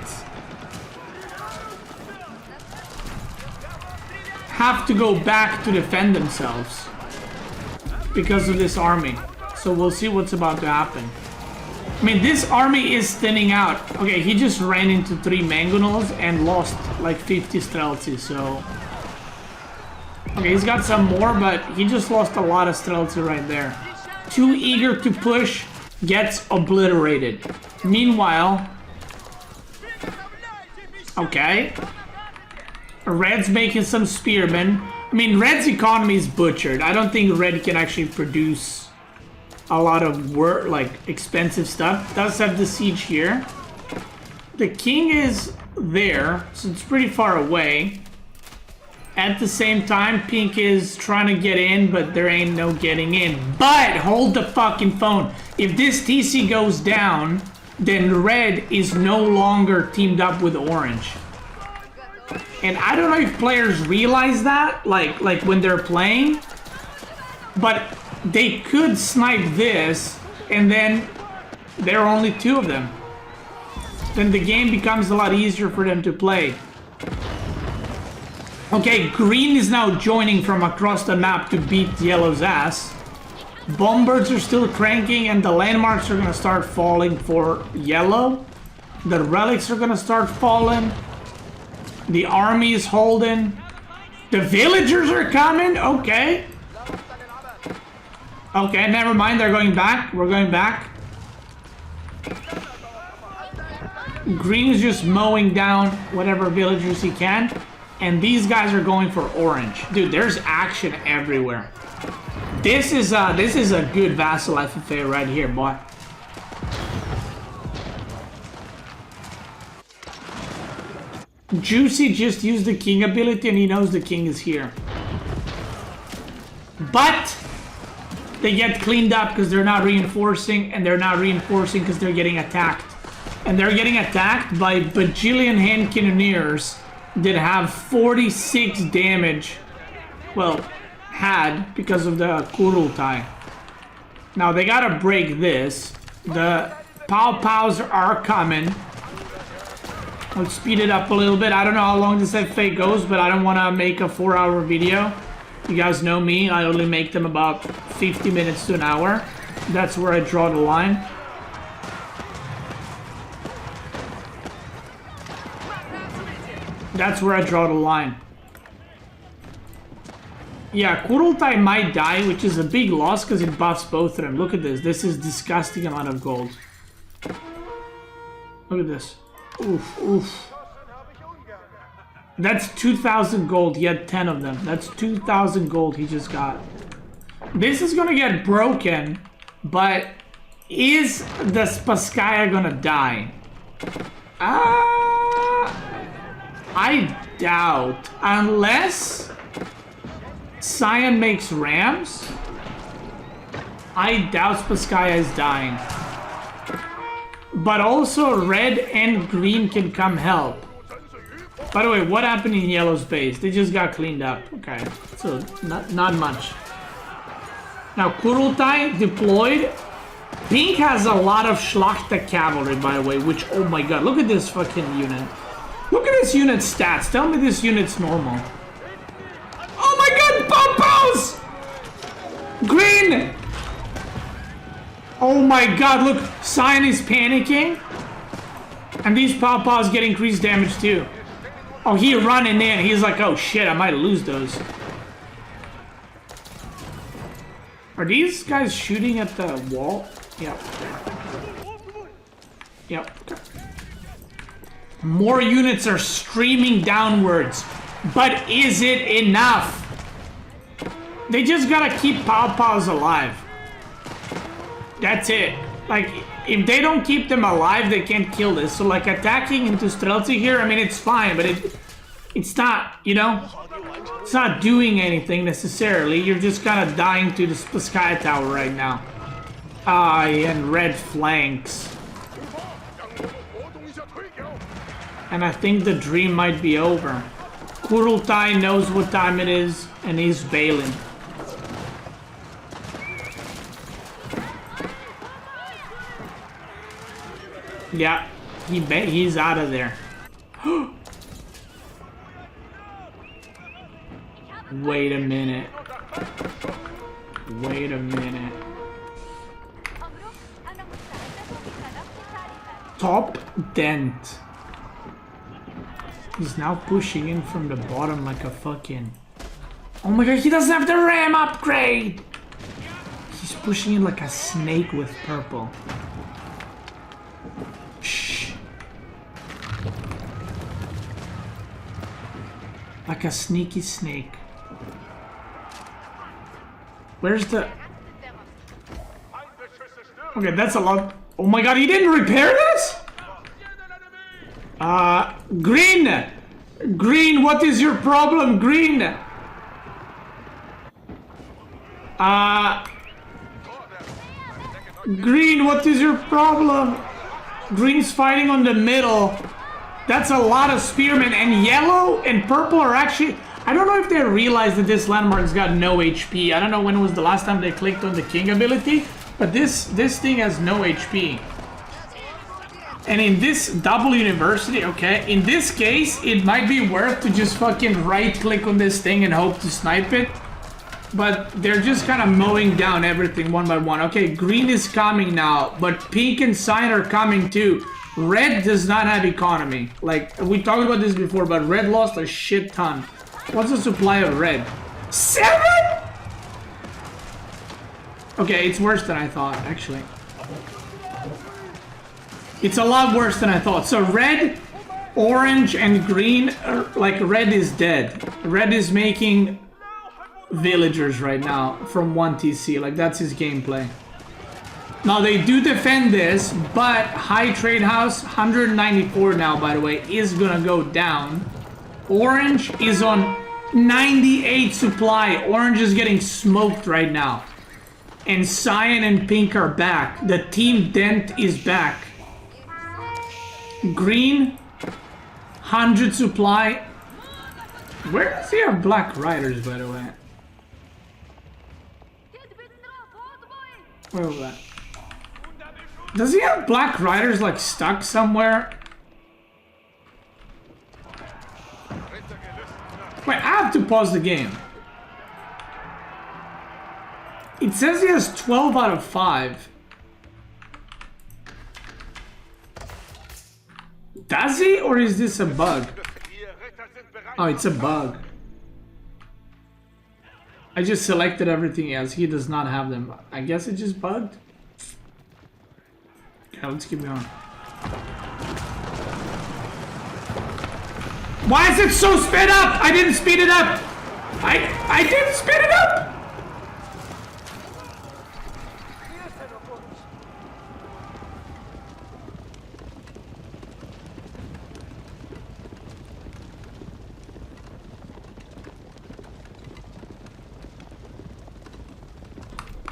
have to go back to defend themselves because of this army. So we'll see what's about to happen. I mean, this army is thinning out. Okay, he just ran into 3 Mangonels and lost like 50 Streltsy, so... Okay, he's got some more, but he just lost a lot of Streltsy right there. Too eager to push, gets obliterated. Meanwhile... Okay. Red's making some spearmen. I mean, Red's economy is butchered. I don't think Red can actually produce a lot of work, like expensive stuff. Does have the siege here. The king is there, so it's pretty far away. At the same time, Pink is trying to get in, but there ain't no getting in. But hold the fucking phone. If this TC goes down, then Red is no longer teamed up with Orange. And I don't know if players realize that, like when they're playing, but they could snipe this, and then there are only 2 of them. Then the game becomes a lot easier for them to play. Okay, green is now joining from across the map to beat yellow's ass. Bombards are still cranking, and the landmarks are gonna start falling for yellow. The relics are gonna start falling. The army is holding. The villagers are coming. Okay. Okay, never mind. They're going back. We're going back. Green is just mowing down whatever villagers he can. And these guys are going for orange. Dude, there's action everywhere. This is a good Vassal FFA right here, boy. Juicy just used the king ability and he knows the king is here. But they get cleaned up because they're not reinforcing, and they're not reinforcing because they're getting attacked. And they're getting attacked by bajillion hand cannoneers that have 46 damage. Well, had because of the Kurultai. Now they gotta break this. The Pow Pows are coming. Let's speed it up a little bit. I don't know how long this FFA goes, but I don't want to make a 4-hour video. You guys know me. I only make them about 50 minutes to an hour. That's where I draw the line. That's where I draw the line. Yeah, Kurultai might die, which is a big loss because it buffs both of them. Look at this. This is disgusting amount of gold. Look at this. Oof, oof. That's 2,000 gold. He had 10 of them. That's 2,000 gold he just got. This is gonna get broken, but is the Spaskaya gonna die? I doubt. Unless Cyan makes rams, I doubt Spaskaya is dying. But also red and green can come help. By the way, what happened in yellow's base? They just got cleaned up. Okay, so not much. Now Kurultai deployed. Pink has a lot of Schlachta cavalry, by the way, which, oh my god, look at this fucking unit. Look at this unit's stats. Tell me this unit's normal. Oh my god, Pompos! Green! Oh my god, look, Cyan is panicking. And these Pawpaws get increased damage too. Oh, he running in. He's like, oh shit, I might lose those. Are these guys shooting at the wall? Yeah. Yep. Okay. More units are streaming downwards. But is it enough? They just gotta keep Pow Pows alive. That's it. Like, if they don't keep them alive, they can't kill this. So, like, attacking into Streltsy here, I mean, it's fine, but it's not, you know? It's not doing anything necessarily. You're just kind of dying to the Sky Tower right now. Ah, and red flanks. And I think the dream might be over. Kurultai knows what time it is, and he's bailing. Yeah, he's out of there. Wait a minute. Wait a minute. Top dent. He's now pushing in from the bottom like a fucking... Oh my god, he doesn't have the RAM upgrade! He's pushing in like a snake with purple. Shh. Like a sneaky snake. Where's the... Okay, that's a lot. Oh my god, he didn't repair this? Green! Green, what is your problem, Green? Green, what is your problem? Green's fighting on the middle. That's a lot of spearmen, and yellow and purple are actually... I don't know if they realize that this landmark's got no HP. I don't know when was the last time they clicked on the king ability, but this thing has no HP. And in this double university, okay, in this case, it might be worth to just fucking right-click on this thing and hope to snipe it. But they're just kind of mowing down everything one by one. Okay, green is coming now, but pink and cyan are coming too. Red does not have economy. Like, we talked about this before, but red lost a shit ton. What's the supply of red? 7?! Okay, it's worse than I thought, actually. It's a lot worse than I thought. So red, orange, and green, like red is dead. Red is making villagers right now from 1TC. Like, that's his gameplay. Now, they do defend this, but high trade house, 194 now, by the way, is gonna go down. Orange is on 98 supply. Orange is getting smoked right now. And cyan and pink are back. The team dent is back. Green, 100 supply. Where does he have black riders, by the way? Where was that? Does he have black riders like stuck somewhere? Wait, I have to pause the game. It says he has 12 out of 5. Does he? Or is this a bug? Oh, it's a bug. I just selected everything else. He does not have them. I guess it just bugged. Okay, let's keep going. Why is it so sped up? I didn't speed it up. I didn't speed it up.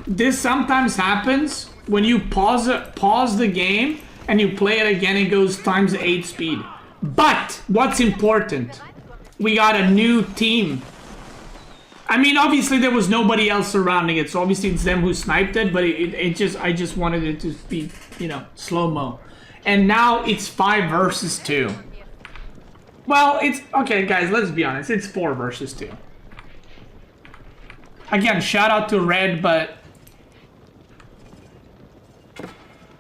This sometimes happens when you pause the game and you play it again. It goes times 8 speed. But what's important? We got a new team. I mean, obviously there was nobody else surrounding it, so obviously it's them who sniped it. But I just wanted it to be, you know, slow-mo. And now it's 5 versus 2. Well, it's okay, guys. Let's be honest. It's 4 versus 2. Again, shout out to Red, but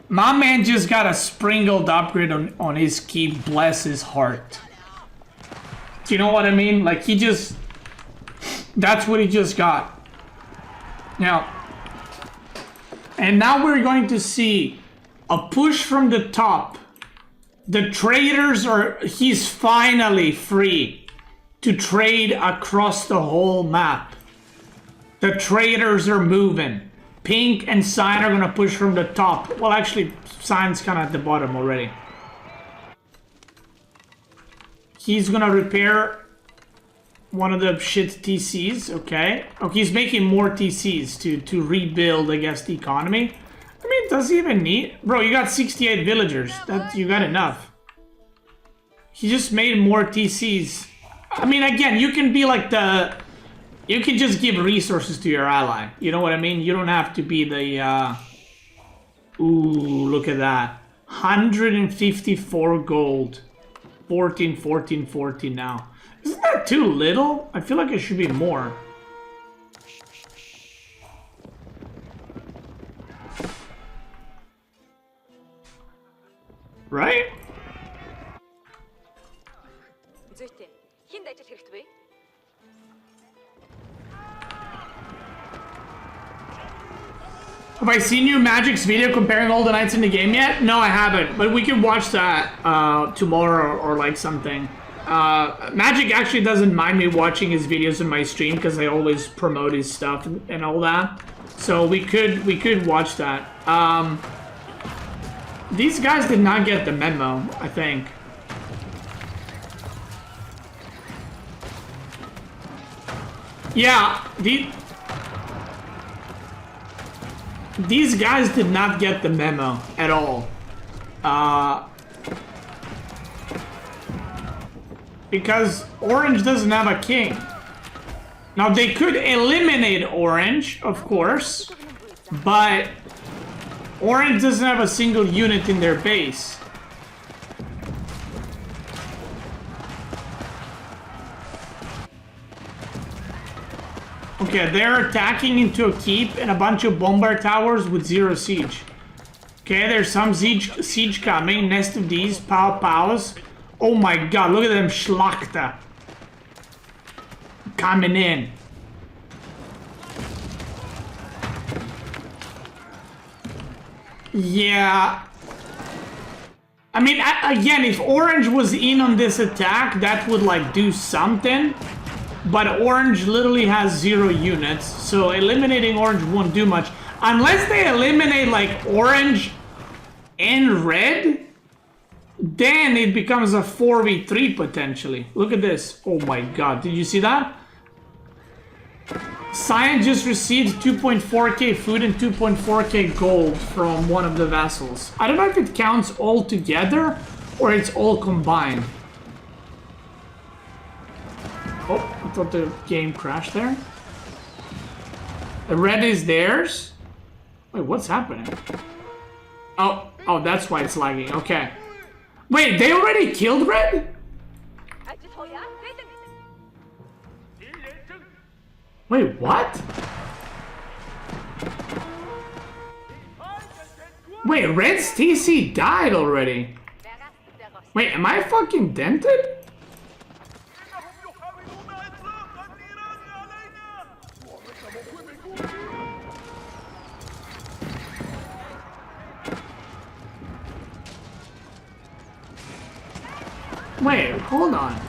my man just got a sprinkled upgrade on his key, bless his heart. Do you know what I mean? Like, he just... That's what he just got. Now... And now we're going to see a push from the top The traders are... He's finally free to trade across the whole map. The traders are moving. Pink and Cyan are going to push from the top. Well, actually, Cyan's kind of at the bottom already. He's going to repair one of the shit TCs, okay. Oh, he's making more TCs to rebuild, I guess, the economy. I mean, does he even need... Bro, you got 68 villagers. You got enough. He just made more TCs. I mean, again, you can be like the... You can just give resources to your ally. You know what I mean? You don't have to be the... Ooh, look at that. 154 gold. 14, 14, 14 now. Isn't that too little? I feel like it should be more. Right? Have I seen you Magic's video comparing all the knights in the game yet? No, I haven't, but we can watch that tomorrow or like something. Magic actually doesn't mind me watching his videos in my stream because I always promote his stuff and all that. So we could watch that. These guys did not get the memo, I think. Yeah, these guys did not get the memo at all. Because Orange doesn't have a king. Now they could eliminate Orange, of course, but Orange doesn't have a single unit in their base. Okay, they're attacking into a keep and a bunch of bombard towers with 0 siege. Okay, there's some siege coming. Nest of these, pows. Oh my god, look at them Schlachter. Coming in. Yeah. I mean, again, if Orange was in on this attack, that would, like, do something. But Orange literally has 0 units, so eliminating Orange won't do much. Unless they eliminate, like, Orange and Red, then it becomes a 4v3 potentially. Look at this. Oh my god, did you see that? Cyan just received 2.4k food and 2.4k gold from one of the vassals. I don't know if it counts all together or it's all combined. Oh, I thought the game crashed there. The red is theirs. Wait, what's happening? Oh, that's why it's lagging. Okay. Wait, they already killed red? Wait, what? Wait, red's TC died already. Wait, am I fucking dented? Wait, hold on.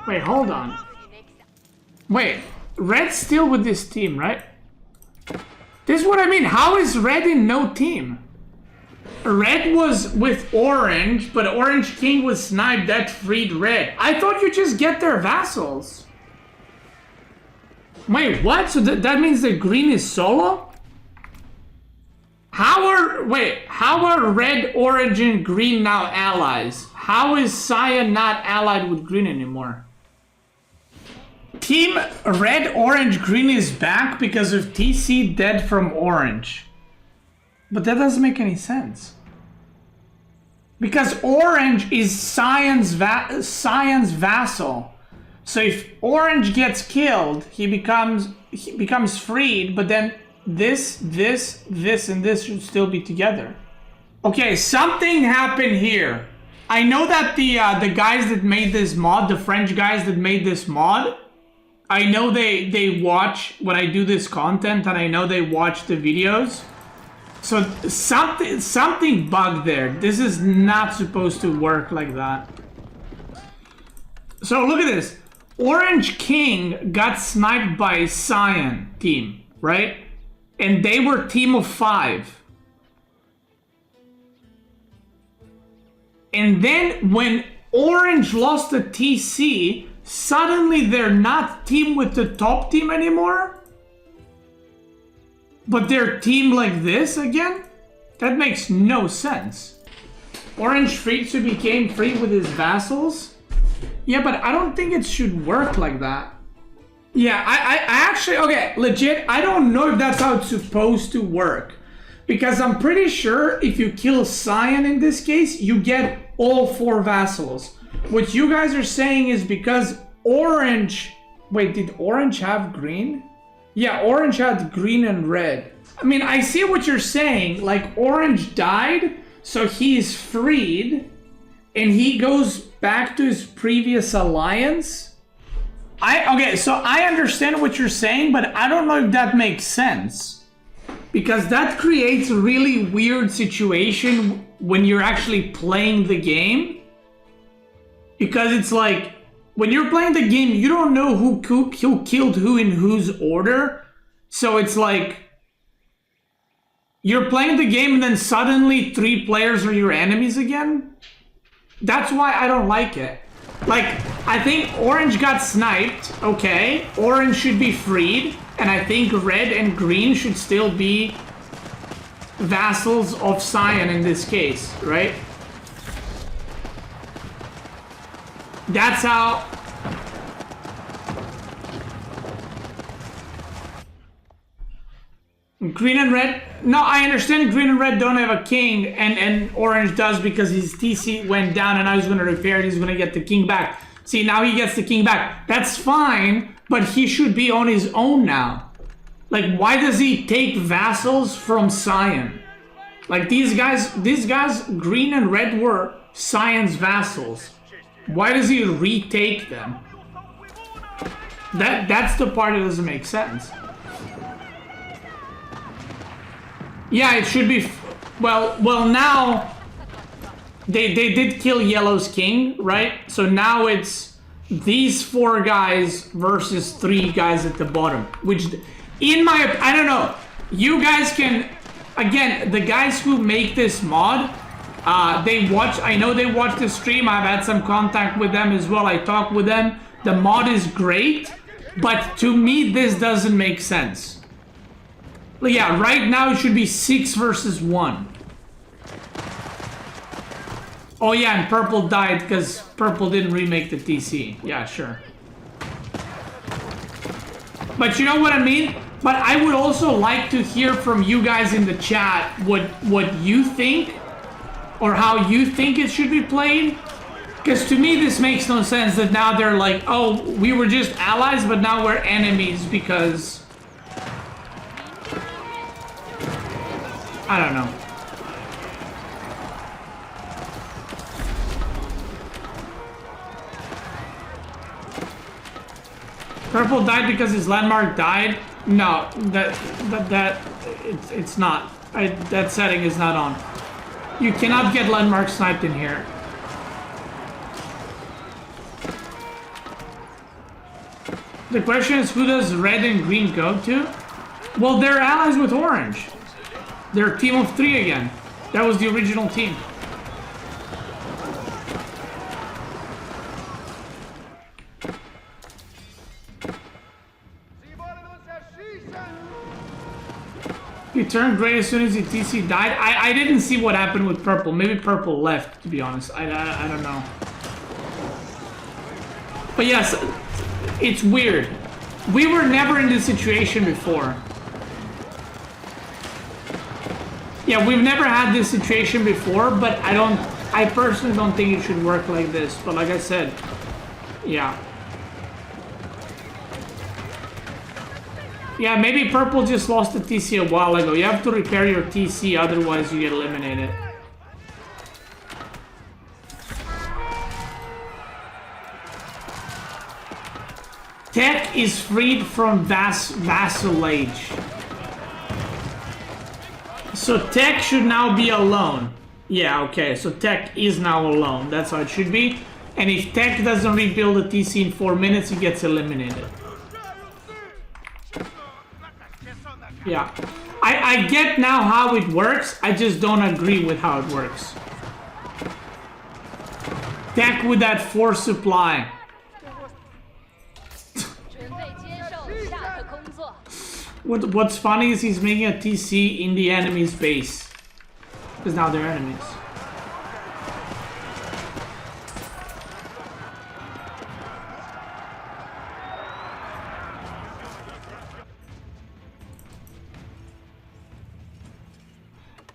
Wait, hold on. Wait, red's still with this team, right? This is what I mean. How is red in no team? Red was with orange, but Orange King was sniped. That freed red. I thought you just get their vassals. Wait, what? So that means that green is solo? How are red, orange, and green now allies? How is Cyan not allied with green anymore? Team red, orange, green is back because of TC dead from orange. But that doesn't make any sense. Because orange is Cyan's vassal. So if orange gets killed, he becomes freed, but then this, and this should still be together. Okay, something happened here. I know that the guys that made this mod, the French guys that made this mod, I know they watch when I do this content, and I know they watch the videos. So something bugged there. This is not supposed to work like that. So look at this. Orange King got sniped by Cyan team, right? And they were team of 5. And then when Orange lost the TC, suddenly they're not team with the top team anymore? But they're team like this again? That makes no sense. Orange freed to became free with his vassals? Yeah, but I don't think it should work like that. Yeah, I actually, okay, legit, I don't know if that's how it's supposed to work. Because I'm pretty sure if you kill Cyan in this case, you get all 4 vassals. What you guys are saying is because Orange... Wait, did Orange have green? Yeah, Orange had green and red. I mean, I see what you're saying. Like, Orange died, so he's freed, and he goes back to his previous alliance. Okay, so I understand what you're saying, but I don't know if that makes sense. Because that creates a really weird situation when you're actually playing the game. Because it's like, when you're playing the game, you don't know who killed who in whose order. So it's like, you're playing the game and then suddenly 3 players are your enemies again. That's why I don't like it. Like, I think Orange got sniped, okay. Orange should be freed. And I think red and green should still be vassals of Cyan in this case, right? That's how... Green and red... No, I understand green and red don't have a king, and orange does because his TC went down and I was going to repair it, he's going to get the king back. See, now he gets the king back. That's fine, but he should be on his own now. Like, why does he take vassals from Cyan? Like, these guys, green and red were Cyan's vassals. Why does he retake them? That's the part that doesn't make sense. Yeah, it should be... Well, now... They did kill Yellow's king, right? So now it's these 4 guys versus 3 guys at the bottom. Which, in my... I don't know. You guys can... Again, the guys who make this mod... I know they watch the stream. I've had some contact with them as well. I talk with them. The mod is great, but to me, this doesn't make sense. Yeah, right now it should be 6 versus 1. Oh yeah, and purple died because purple didn't remake the TC. Yeah, sure. But you know what I mean? But I would also like to hear from you guys in the chat what you think or how you think it should be played. Because to me this makes no sense that now they're like, oh, we were just allies but now we're enemies because... I don't know. Purple died because his landmark died? No, it's not. That setting is not on. You cannot get landmark sniped in here. The question is, who does red and green go to? Well, they're allies with orange. They're a team of 3 again. That was the original team. He turned gray as soon as the TC died. I didn't see what happened with purple. Maybe purple left, to be honest. I don't know. But yes, it's weird. We were never in this situation before. Yeah, we've never had this situation before, but I personally don't think it should work like this. But like I said, yeah. Yeah, maybe purple just lost the TC a while ago. You have to repair your TC, otherwise you get eliminated. Tech is freed from vassalage. So Tech should now be alone. Yeah, okay, so Tech is now alone. That's how it should be. And if Tech doesn't rebuild the TC in 4 minutes, he gets eliminated. Yeah. I get now how it works, I just don't agree with how it works. Tech with that force supply. What's funny is he's making a TC in the enemy's base. Because now they're enemies.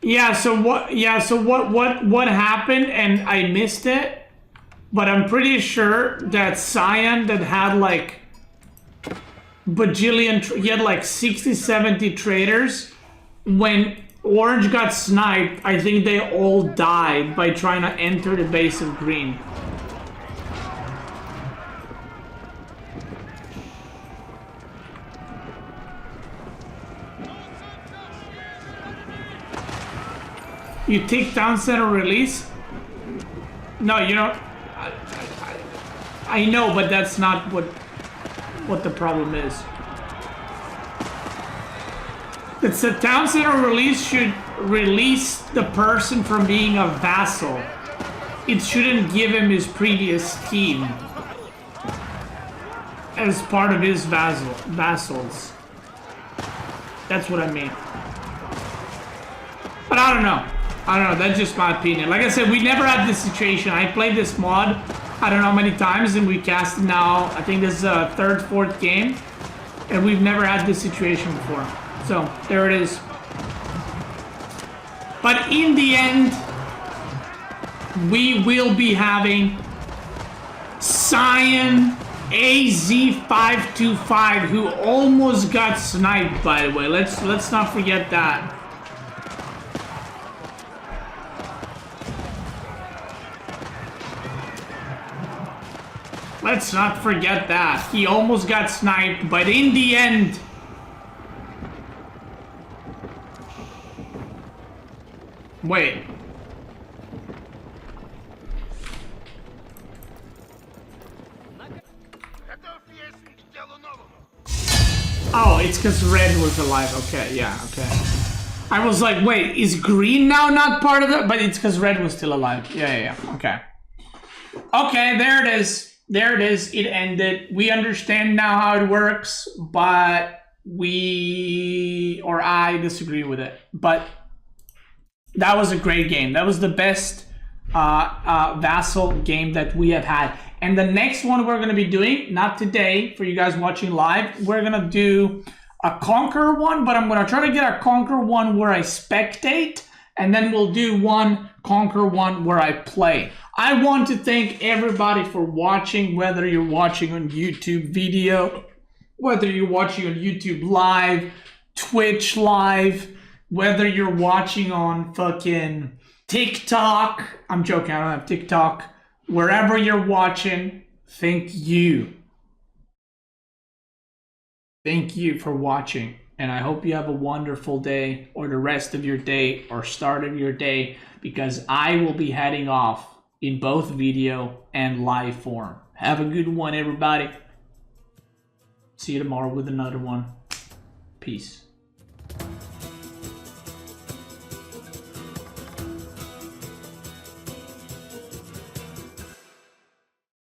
Yeah, so what happened, and I missed it, but I'm pretty sure that Cyan that had like bajillion, he had like 60, 70 traders. When Orange got sniped, I think they all died by trying to enter the base of Green. You take down center release? No, you don't. I know, but that's not what the problem is. It's the town center release should release the person from being a vassal. It shouldn't give him his previous team as part of his vassals. That's what I mean. But I don't know. That's just my opinion. Like I said, we never had this situation. I played this mod, I don't know how many times, and we cast it now, I think this is a third, fourth game. And we've never had this situation before. So, there it is. But in the end, we will be having Cyan AZ525, who almost got sniped, by the way. Let's not forget that. Let's not forget that. He almost got sniped, but in the end... Wait. Oh, it's because Red was alive. Okay, yeah, okay. I was like, wait, is Green now not part of it? But it's because Red was still alive. Yeah, okay. Okay, there it is. There it is. It ended. We understand now how it works, but I disagree with it. But that was a great game. That was the best Vassal game that we have had. And the next one we're going to be doing, not today, for you guys watching live, we're going to do a Conquer one, but I'm going to try to get a Conquer one where I spectate, and then we'll do one Conquer one where I play. I want to thank everybody for watching, whether you're watching on YouTube video, whether you're watching on YouTube live, Twitch live, whether you're watching on fucking TikTok. I'm joking, I don't have TikTok. Wherever you're watching, thank you. Thank you for watching. And I hope you have a wonderful day, or the rest of your day, or start of your day, because I will be heading off in both video and live form. Have a good one, everybody. See you tomorrow with another one. Peace.